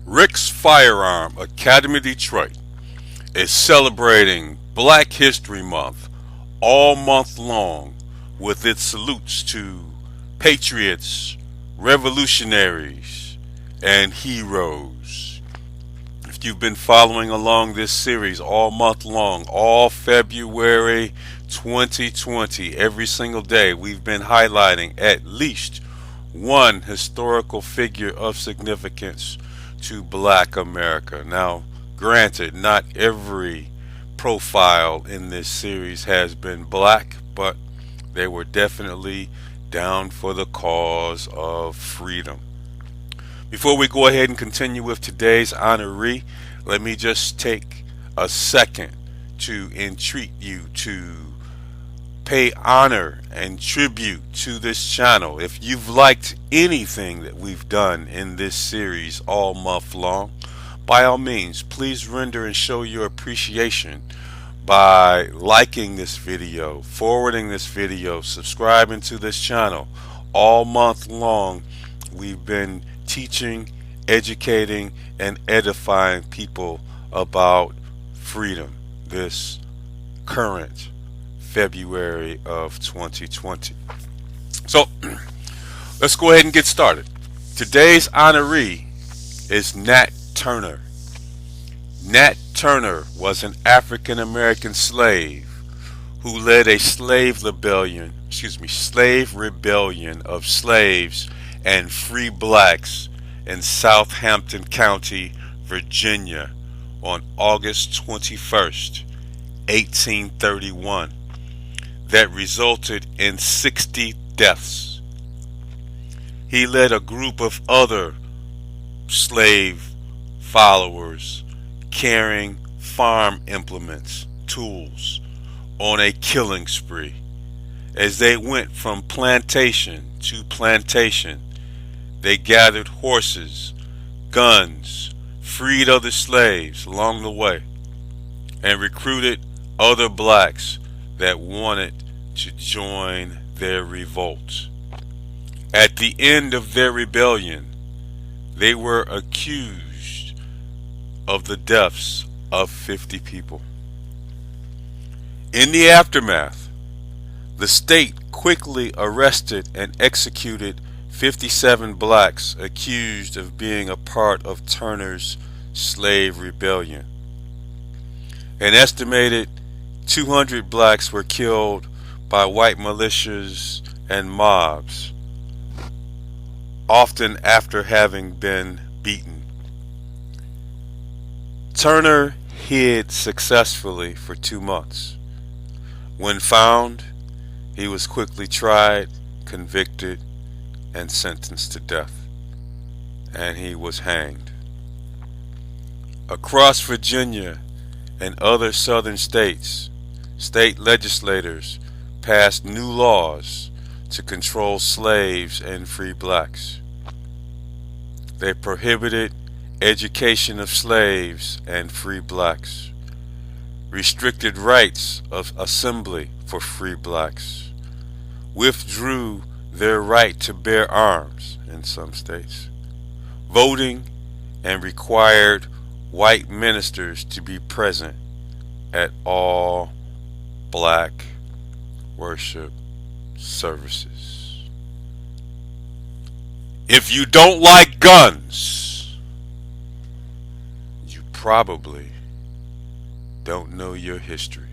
Rick's Firearm Academy of Detroit is celebrating Black History Month all month long with its salutes to patriots, revolutionaries, and heroes. If you've been following along this series all month long, all February 2020, every single day, we've been highlighting at least one historical figure of significance to Black America. Now, granted, not every profile in this series has been black, but they were definitely down for the cause of freedom. Before we go ahead and continue with today's honoree, let me just take a second to entreat you to pay honor and tribute to this channel. If you've liked anything that we've done in this series all month long, by all means, please render and show your appreciation by liking this video, forwarding this video, subscribing to this channel. All month long, we've been teaching, educating, and edifying people about freedom this current February of 2020. So let's go ahead and get started. Today's honoree is Nat Turner. Nat Turner was an African American slave who led a slave rebellion of slaves and free blacks in Southampton County, Virginia on August 21st, 1831. That resulted in 60 deaths. He led a group of other slave followers carrying farm implements, tools, on a killing spree. As they went from plantation to plantation, they gathered horses, guns, freed other slaves along the way, and recruited other blacks that wanted to join their revolt. At the end of their rebellion, they were accused of the deaths of 50 people. In the aftermath, the state quickly arrested and executed 57 blacks accused of being a part of Turner's slave rebellion. An estimated 200 blacks were killed by white militias and mobs, often after having been beaten. Turner hid successfully for 2 months. When found, he was quickly tried, convicted, and sentenced to death, and he was hanged. Across Virginia and other southern states, state legislators passed new laws to control slaves and free blacks. They prohibited education of slaves and free blacks, restricted rights of assembly for free blacks, withdrew their right to bear arms in some states, voting, and required white ministers to be present at all black worship services. If you don't like guns, you probably don't know your history.